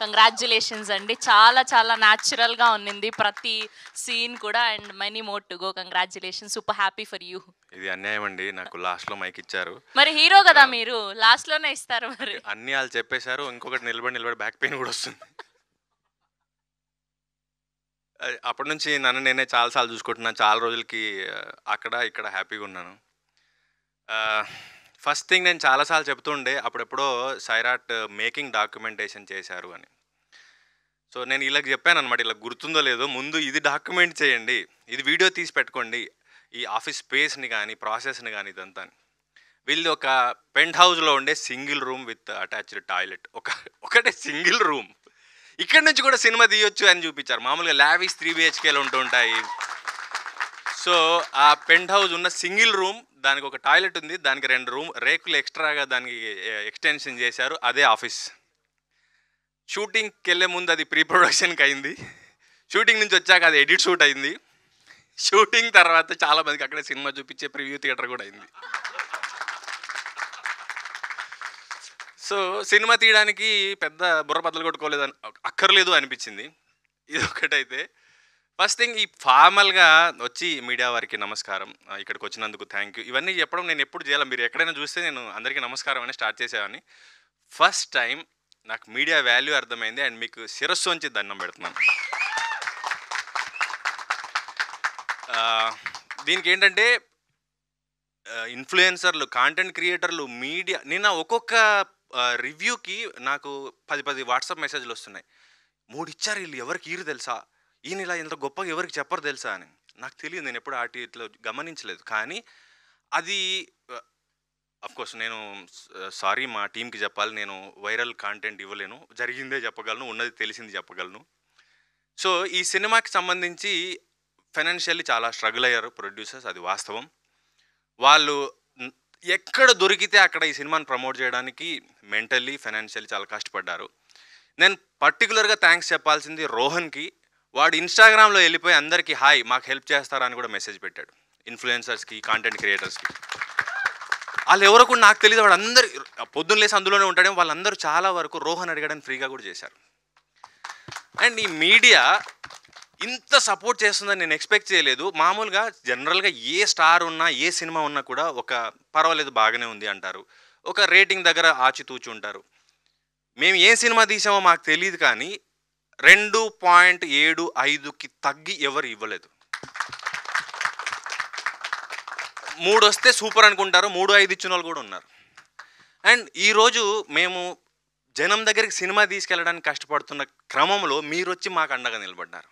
Congratulations అండి. చాలా చాలా న్యాచురల్గా ఉన్నింది ప్రతి సీన్ కూడా. And many more to go. Congratulations, super happy for you. ఇది అన్యాయం అండి, నాకు లాస్ట్లో మైక్ ఇచ్చారు. మరి హీరో కదా మీరు, లాస్ట్లోనే ఇస్తారు. మరి అన్ని వాళ్ళు చెప్పేశారు, ఇంకొకటి నిలబడి బ్యాక్ పెయిన్ కూడా వస్తుంది. అప్పటి నుంచి నన్ను నేనే చాలాసార్లు చూసుకుంటున్నాను. చాలా రోజులకి అక్కడ ఇక్కడ హ్యాపీగా ఉన్నాను. ఫస్ట్ థింగ్ నేను చాలాసార్లు చెప్తుండే, అప్పుడెప్పుడో సైరాట్ మేకింగ్ డాక్యుమెంటేషన్ చేశారు అని. సో నేను వీళ్ళకి చెప్పాను అనమాట, ఇలా గుర్తుందో లేదో, ముందు ఇది డాక్యుమెంట్ చేయండి, ఇది వీడియో తీసి పెట్టుకోండి, ఈ ఆఫీస్ స్పేస్ని కానీ ప్రాసెస్ని కానీ ఇదంతా. వీళ్ళది ఒక పెంట్ హౌస్లో ఉండే single room with attached toilet, ఒకటే సింగిల్ రూమ్. ఇక్కడ నుంచి కూడా సినిమా తీయొచ్చు అని చూపించారు. మామూలుగా లావిష్ 3 BHKలు ఉంటూ ఉంటాయి. సో ఆ పెంట్ హౌస్ ఉన్న సింగిల్ రూమ్, దానికి ఒక టాయిలెట్ ఉంది, దానికి 2 రూమ్ రేకులు ఎక్స్ట్రాగా దానికి ఎక్స్టెన్షన్ చేశారు, అదే ఆఫీస్. షూటింగ్కి వెళ్ళే ముందు అది ప్రీ ప్రొడక్షన్కి అయింది, షూటింగ్ నుంచి వచ్చాక అది ఎడిట్ షూట్ అయింది, షూటింగ్ తర్వాత చాలామందికి అక్కడ సినిమా చూపించే ప్రివ్యూ థియేటర్ కూడా అయింది. సో సినిమా తీయడానికి పెద్ద బుర్ర బద్దలు కొట్టుకోలేదు అక్కర్లేదు అనిపించింది. ఇది ఒకటైతే ఫస్ట్ థింగ్, ఈ ఫార్మల్గా వచ్చి మీడియా వారికి నమస్కారం, ఇక్కడికి వచ్చినందుకు థ్యాంక్ యూ, ఇవన్నీ చెప్పడం నేను ఎప్పుడు చేయాలి. మీరు ఎక్కడైనా చూస్తే నేను అందరికీ నమస్కారం అని స్టార్ట్ చేసేవాడిని. ఫస్ట్ టైం నాకు మీడియా వాల్యూ అర్థమైంది. అండ్ మీకు శిరస్సు నుంచి దండం పెడుతున్నాను. దీనికి ఏంటంటే ఇన్ఫ్లుయెన్సర్లు, కాంటెంట్ క్రియేటర్లు, మీడియా, నిన్న ఒక్కొక్క రివ్యూకి నాకు 10 వాట్సాప్ మెసేజ్లు వస్తున్నాయి. 3 ఇచ్చారు వీళ్ళు, ఎవరికి ఈరు తెలుసా, ఈయన ఇలా ఇంత గొప్పగా ఎవరికి చెప్పరు తెలుసా అని. నాకు తెలియదు, నేను ఎప్పుడు ఇట్లా గమనించలేదు. కానీ అది అఫ్కోర్స్ నేను సారీ మా టీంకి చెప్పాలి, నేను వైరల్ కాంటెంట్ ఇవ్వలేను, జరిగిందే చెప్పగలను, ఉన్నది తెలిసింది చెప్పగలను. సో ఈ సినిమాకి సంబంధించి ఫైనాన్షియల్లీ చాలా స్ట్రగుల్ అయ్యారు ప్రొడ్యూసర్స్, అది వాస్తవం. వాళ్ళు ఎక్కడ దొరికితే అక్కడ ఈ సినిమాని ప్రమోట్ చేయడానికి మెంటల్లీ ఫైనాన్షియల్లీ చాలా కష్టపడ్డారు. నేను పర్టికులర్గా థ్యాంక్స్ చెప్పాల్సింది రోహన్కి. వాడు ఇన్స్టాగ్రామ్లో వెళ్ళిపోయి అందరికీ హాయ్ మాకు హెల్ప్ చేస్తారా అని కూడా మెసేజ్ పెట్టాడు, ఇన్ఫ్లుయెన్సర్స్కి, కాంటెంట్ క్రియేటర్స్కి. వాళ్ళు ఎవరో కూడా నాకు తెలియదు, వాడు అందరు పొద్దున్న లేసి అందులోనే ఉంటాడేమో, వాళ్ళందరూ చాలా వరకు రోహన్ అడిగాడని ఫ్రీగా కూడా చేశారు. అండ్ ఈ మీడియా ఇంత సపోర్ట్ చేస్తుందని నేను ఎక్స్పెక్ట్ చేయలేదు. మామూలుగా జనరల్గా ఏ స్టార్ ఉన్నా, ఏ సినిమా ఉన్నా కూడా ఒక పర్వాలేదు బాగానే ఉంది అంటారు, ఒక రేటింగ్ దగ్గర ఆచితూచి ఉంటారు. మేము ఏ సినిమా తీసామో మాకు తెలియదు, కానీ 2.75కి తగ్గి ఎవరు ఇవ్వలేదు. 3 వస్తే సూపర్ అనుకుంటారు, 3-5 ఇచ్చిన వాళ్ళు కూడా ఉన్నారు. అండ్ ఈరోజు మేము జనం దగ్గరికి సినిమా తీసుకెళ్ళడానికి కష్టపడుతున్న క్రమంలో మీరు వచ్చి మాకు అండగా నిలబడ్డారు.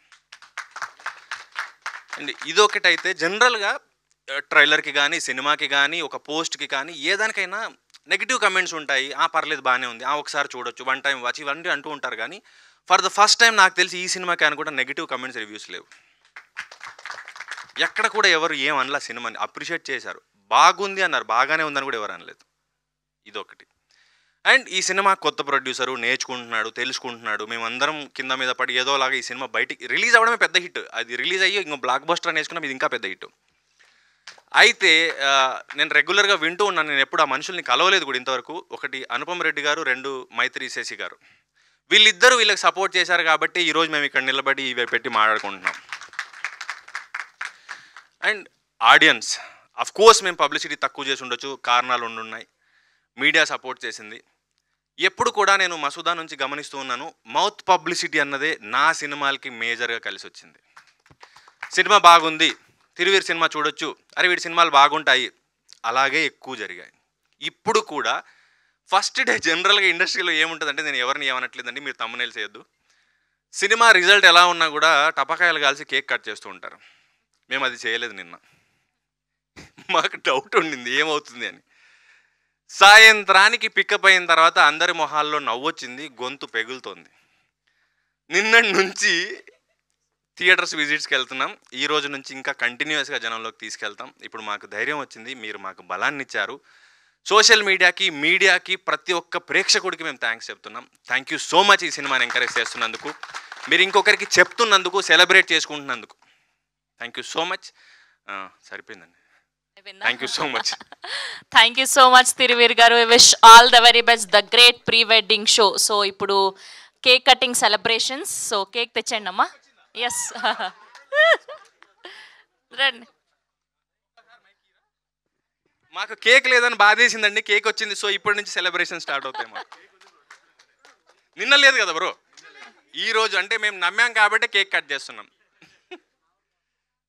అండ్ ఇదొకటైతే జనరల్గా ట్రైలర్కి కానీ, సినిమాకి కానీ, ఒక పోస్ట్కి కానీ, ఏదానికైనా నెగిటివ్ కమెంట్స్ ఉంటాయి. పర్లేదు బాగానే ఉంది, ఒకసారి చూడొచ్చు, 1 టైం వాచ్, ఇవన్నీ అంటూ ఉంటారు. కానీ ఫర్ ద ఫస్ట్ టైం నాకు తెలిసి ఈ సినిమాకి అని కూడా నెగిటివ్ కమెంట్స్, రివ్యూస్ లేవు. ఎక్కడ కూడా ఎవరు ఏమనలా, సినిమాని అప్రిషియేట్ చేశారు, బాగుంది అన్నారు, బాగానే ఉందని కూడా ఎవరు అనలేదు. ఇదొకటి. అండ్ ఈ సినిమా కొత్త ప్రొడ్యూసరు, నేర్చుకుంటున్నాడు, తెలుసుకుంటున్నాడు. మేమందరం కింద మీద పడి ఏదోలాగా ఈ సినిమా బయటికి రిలీజ్ అవ్వడమే పెద్ద హిట్. అది రిలీజ్ అయ్యి ఇంకో బ్లాక్ బస్టర్ అని వేసుకున్నాం, ఇది ఇంకా పెద్ద హిట్. అయితే నేను రెగ్యులర్గా వింటూ ఉన్నాను, నేను ఎప్పుడు ఆ మనుషుల్ని కలవలేదు కూడా ఇంతవరకు. ఒకటి అనుపమ్ రెడ్డి గారు, 2 మైత్రి శశి గారు. వీళ్ళిద్దరూ వీళ్ళకి సపోర్ట్ చేశారు కాబట్టి ఈరోజు మేము ఇక్కడ నిలబడి ఇవి పెట్టి మాట్లాడుకుంటున్నాం. అండ్ ఆడియన్స్, అఫ్ కోర్స్ మేము పబ్లిసిటీ తక్కువ చేసి ఉండొచ్చు, కారణాలు ఉండున్నాయి. మీడియా సపోర్ట్ చేసింది. ఎప్పుడు కూడా నేను మసూదా నుంచి గమనిస్తూ ఉన్నాను, మౌత్ పబ్లిసిటీ అన్నదే నా సినిమాలకి మేజర్గా కలిసి వచ్చింది. సినిమా బాగుంది, తిరువీర్ సినిమా చూడొచ్చు, అరే వీడి సినిమాలు బాగుంటాయి, అలాగే ఎక్కువ జరిగాయి. ఇప్పుడు కూడా ఫస్ట్ డే జనరల్గా ఇండస్ట్రీలో ఏముంటుందంటే, నేను ఎవరిని ఏమనట్లేదండి, మీరు తమ్మునేలు చేయొద్దు, సినిమా రిజల్ట్ ఎలా ఉన్నా కూడా టపాకాయలు కాల్చి కేక్ కట్ చేస్తూ ఉంటారు. మేము అది చేయలేదు. నిన్న మాకు డౌట్ ఉండింది ఏమవుతుంది అని. సాయంత్రానికి పికప్ అయిన తర్వాత అందరి మొహాల్లో నవ్వొచ్చింది, గొంతు పెగులుతోంది. నిన్నటి నుంచి థియేటర్స్ విజిట్స్కి వెళ్తున్నాం, ఈ రోజు నుంచి ఇంకా కంటిన్యూస్గా జనంలోకి తీసుకెళ్తాం. ఇప్పుడు మాకు ధైర్యం వచ్చింది, మీరు మాకు బలాన్ని ఇచ్చారు. సోషల్ మీడియాకి, మీడియాకి, ప్రతి ఒక్క ప్రేక్షకుడికి మేము థ్యాంక్స్ చెప్తున్నాం. థ్యాంక్ యూ సో మచ్ ఈ సినిమాని ఎంకరేజ్ చేస్తున్నందుకు, మీరు ఇంకొకరికి చెప్తున్నందుకు, సెలబ్రేట్ చేసుకుంటున్నందుకు థ్యాంక్ యూ సో మచ్. సరిపోయిందండి. Thank you so much. Thank you so much Tiruvir garu. I wish all the very best, the great pre-wedding show. So ఇప్పుడు cake cutting celebrations. So cake తెచ్చండి అమ్మా. Yes రండి. మాకు cake లేదని బాధేసిందండి, cake వచ్చింది. So ఇప్పటి నుంచి సెలబ్రేషన్ స్టార్ట్ అవుతాయి మాకు. నిన్న లేదు కదా బ్రో, ఈ రోజు అంటే మేము నమ్మాం కాబట్టి కేక్ కట్ చేస్తున్నాం.